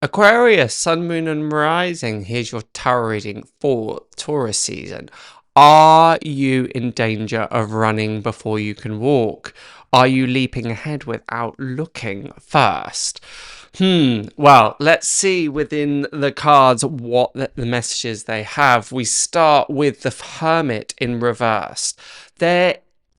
Aquarius, Sun, Moon and Rising. Here's your tarot reading for Taurus season. Are you in danger of running before you can walk? Are you leaping ahead without looking first? Well, let's see within the cards what the messages they have. We start with the Hermit in reverse.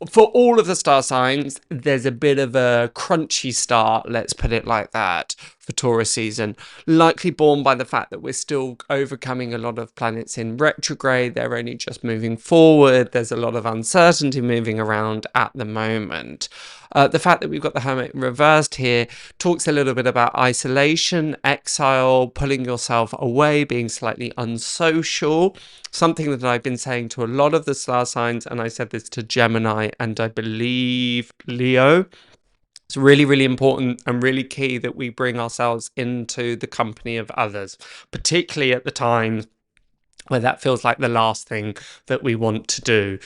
For all of the star signs, there's a bit of a crunchy start, let's put it like that, for Taurus season. Likely born by the fact that we're still overcoming a lot of planets in retrograde. They're only just moving forward. There's a lot of uncertainty moving around at the moment. The fact that we've got the Hermit reversed here talks a little bit about isolation, exile, pulling yourself away, being slightly unsocial. Something that I've been saying to a lot of the star signs, and I said this to Gemini and I believe Leo. It's really, really important and really key that we bring ourselves into the company of others, particularly at the time where that feels like the last thing that we want to do.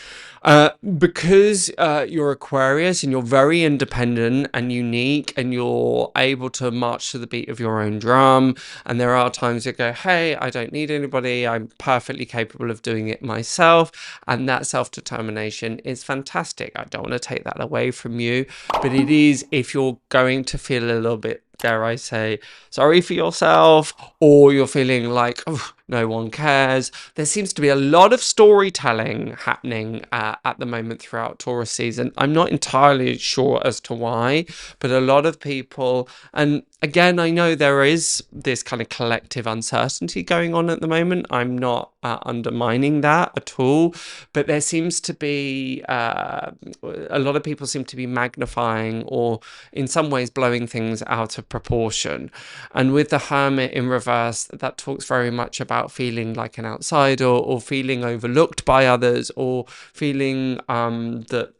Because you're Aquarius and you're very independent and unique and you're able to march to the beat of your own drum, and there are times you go, hey, I don't need anybody, I'm perfectly capable of doing it myself, and that self-determination is fantastic. I don't want to take that away from you, but it is, if you're going to feel a little bit, dare I say, sorry for yourself, or you're feeling like, oh, no one cares. There seems to be a lot of storytelling happening at the moment throughout Taurus season. I'm not entirely sure as to why, but a lot of people, and again, I know there is this kind of collective uncertainty going on at the moment. I'm not undermining that at all, but there seems to be a lot of people seem to be magnifying or in some ways blowing things out of proportion. And with the Hermit in reverse, that talks very much about feeling like an outsider or feeling overlooked by others, or feeling that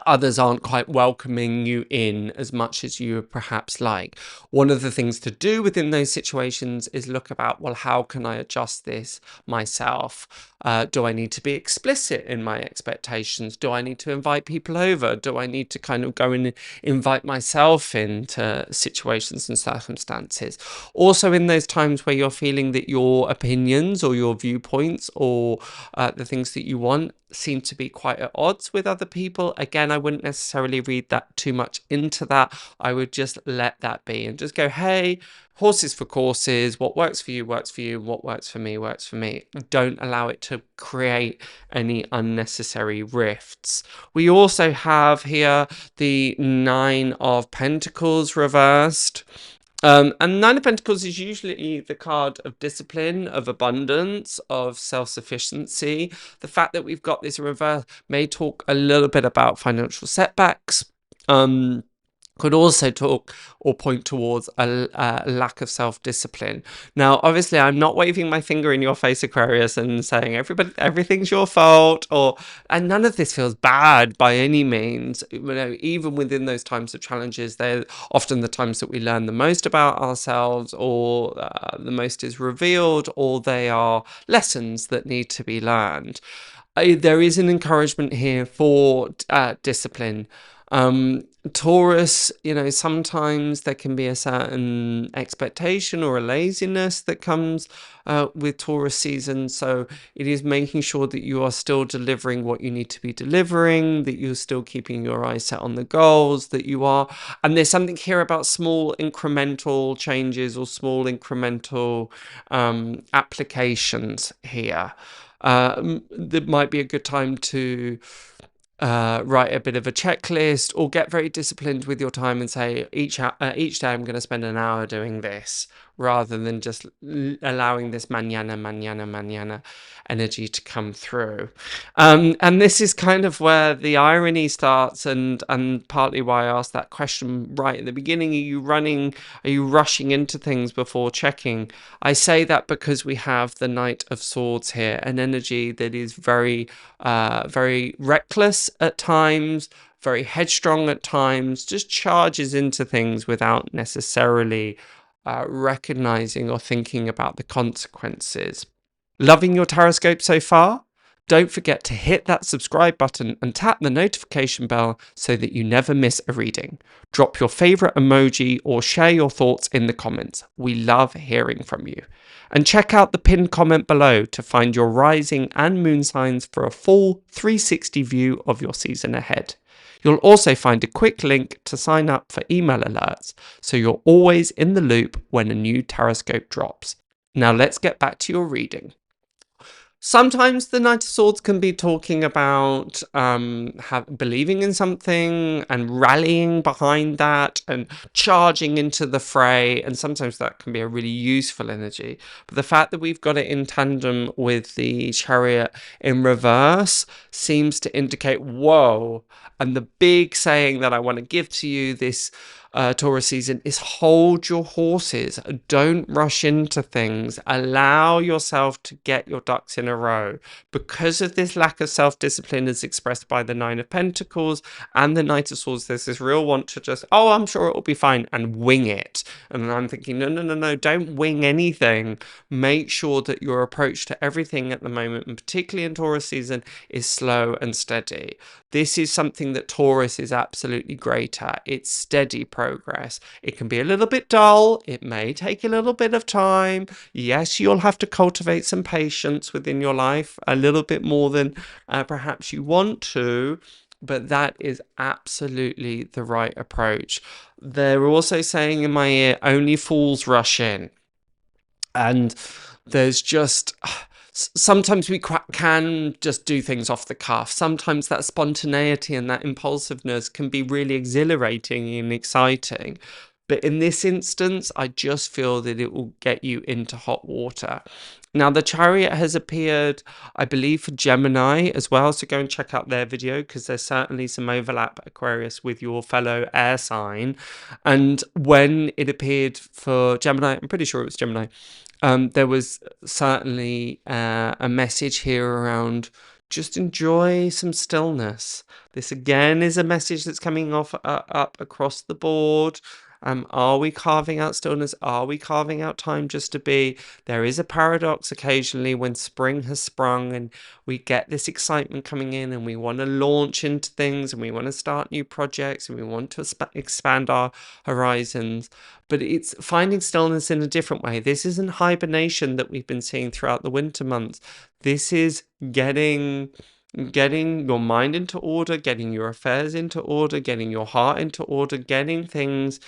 others aren't quite welcoming you in as much as you would perhaps like. One of the things to do within those situations is look about, well, how can I adjust this myself? Do I need to be explicit in my expectations? Do I need to invite people over? Do I need to kind of go and invite myself into situations and circumstances? Also, in those times where you're feeling that your opinions or your viewpoints or the things that you want seem to be quite at odds with other people, again, I wouldn't necessarily read that too much into that. I would just let that be and just go, hey, horses for courses. What works for you works for you. What works for me works for me. Don't allow it to create any unnecessary rifts. We also have here the Nine of Pentacles reversed. And Nine of Pentacles is usually the card of discipline, of abundance, of self-sufficiency. The fact that we've got this in reverse may talk a little bit about financial setbacks. Could also talk or point towards a lack of self-discipline. Now, obviously, I'm not waving my finger in your face, Aquarius, and saying everything's your fault, and none of this feels bad by any means. You know, even within those times of challenges, they're often the times that we learn the most about ourselves, or the most is revealed, or they are lessons that need to be learned. There is an encouragement here for discipline. Taurus, you know, sometimes there can be a certain expectation or a laziness that comes with Taurus season. So it is making sure that you are still delivering what you need to be delivering, that you're still keeping your eyes set on the goals that you are. And there's something here about small incremental changes or small incremental applications here. That might be a good time to write a bit of a checklist, or get very disciplined with your time and say each day I'm going to spend an hour doing this, rather than just allowing this mañana energy to come through. And this is kind of where the irony starts, and partly why I asked that question right at the beginning. Are you rushing into things before checking? I say that because we have the Knight of Swords here, an energy that is very reckless at times, very headstrong at times, just charges into things without necessarily recognizing or thinking about the consequences. Loving your Tarotscope so far? Don't forget to hit that subscribe button and tap the notification bell so that you never miss a reading. Drop your favorite emoji or share your thoughts in the comments. We love hearing from you. And check out the pinned comment below to find your rising and moon signs for a full 360 view of your season ahead. You'll also find a quick link to sign up for email alerts, so you're always in the loop when a new Tarotscope drops. Now let's get back to your reading. Sometimes the Knight of Swords can be talking about believing in something and rallying behind that and charging into the fray, and sometimes that can be a really useful energy. But the fact that we've got it in tandem with the Chariot in reverse seems to indicate, whoa, and the big saying that I want to give to you this Taurus season is hold your horses. Don't rush into things. Allow yourself to get your ducks in a row. Because of this lack of self-discipline as expressed by the Nine of Pentacles and the Knight of Swords, there's this real want to just, oh, I'm sure it'll be fine, and wing it. And I'm thinking, no, don't wing anything. Make sure that your approach to everything at the moment, and particularly in Taurus season, is slow and steady. This is something that Taurus is absolutely great at. It's steady progress. It can be a little bit dull. It may take a little bit of time. Yes, you'll have to cultivate some patience within your life, a little bit more than perhaps you want to, but that is absolutely the right approach. They're also saying in my ear, only fools rush in. And there's just... sometimes we can just do things off the cuff. Sometimes that spontaneity and that impulsiveness can be really exhilarating and exciting. But in this instance, I just feel that it will get you into hot water. Now, the Chariot has appeared, I believe, for Gemini as well. So go and check out their video, because there's certainly some overlap, Aquarius, with your fellow air sign. And when it appeared for Gemini, I'm pretty sure it was Gemini, there was certainly a message here around just enjoy some stillness. This again is a message that's coming off up across the board. Are we carving out stillness? Are we carving out time just to be? There is a paradox occasionally when spring has sprung and we get this excitement coming in and we want to launch into things and we want to start new projects and we want to expand our horizons. But it's finding stillness in a different way. This isn't hibernation that we've been seeing throughout the winter months. This is getting your mind into order, getting your affairs into order, getting your heart into order, getting things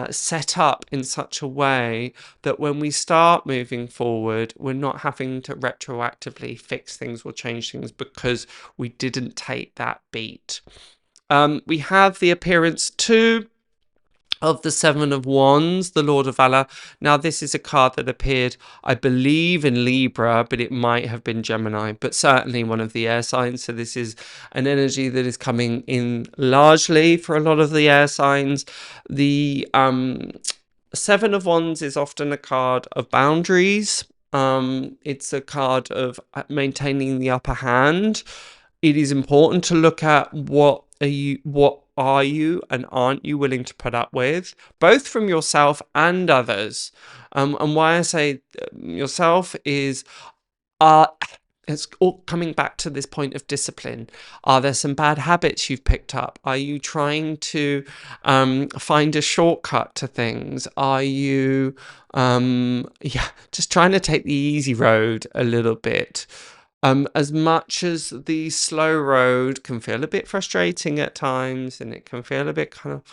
set up in such a way that when we start moving forward, we're not having to retroactively fix things or change things because we didn't take that beat. We have the appearance too of the Seven of Wands, the Lord of Valor. Now, this is a card that appeared, I believe, in Libra, but it might have been Gemini, but certainly one of the air signs. So this is an energy that is coming in largely for a lot of the air signs. The Seven of Wands is often a card of boundaries. It's a card of maintaining the upper hand. It is important to look at what are you and aren't you willing to put up with, both from yourself and others. And why I say yourself is, it's all coming back to this point of discipline. Are there some bad habits you've picked up? Are you trying to find a shortcut to things? Are you just trying to take the easy road a little bit? As much as the slow road can feel a bit frustrating at times, and it can feel a bit kind of,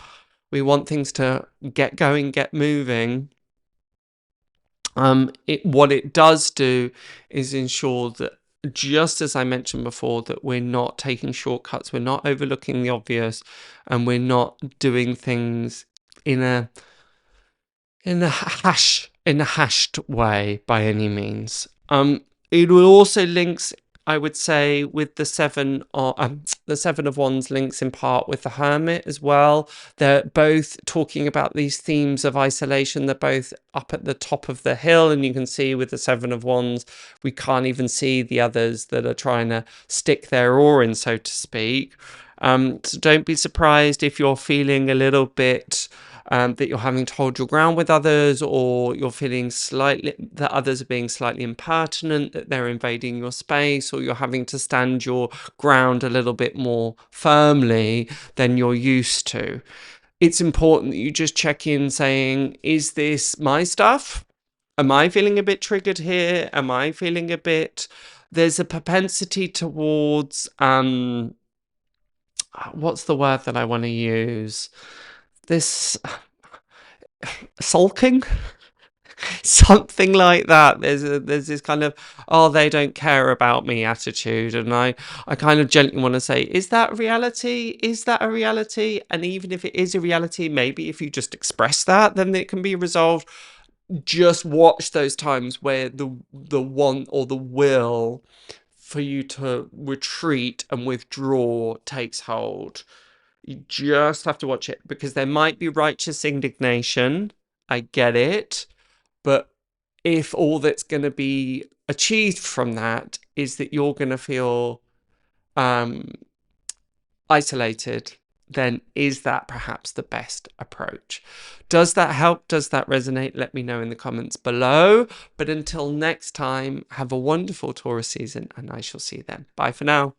we want things to get going, get moving. What it does do is ensure that, just as I mentioned before, that we're not taking shortcuts, we're not overlooking the obvious, and we're not doing things in a hashed way by any means. It will also links, I would say, with the Seven of Wands links in part with the Hermit as well. They're both talking about these themes of isolation. They're both up at the top of the hill, and you can see with the Seven of Wands, we can't even see the others that are trying to stick their oar in, so to speak. So don't be surprised if you're feeling a little bit that you're having to hold your ground with others, or you're feeling that others are being slightly impertinent, that they're invading your space, or you're having to stand your ground a little bit more firmly than you're used to. It's important that you just check in saying, is this my stuff? Am I feeling a bit triggered here? Am I feeling a bit... There's a propensity towards, what's the word that I want to use? This sulking? Something like that. There's this kind of, oh, they don't care about me attitude. And I kind of gently want to say, is that reality? Is that a reality? And even if it is a reality, maybe if you just express that, then it can be resolved. Just watch those times where the want or the will for you to retreat and withdraw takes hold. You just have to watch it, because there might be righteous indignation. I get it. But if all that's going to be achieved from that is that you're going to feel isolated, then is that perhaps the best approach? Does that help? Does that resonate? Let me know in the comments below. But until next time, have a wonderful Taurus season, and I shall see you then. Bye for now.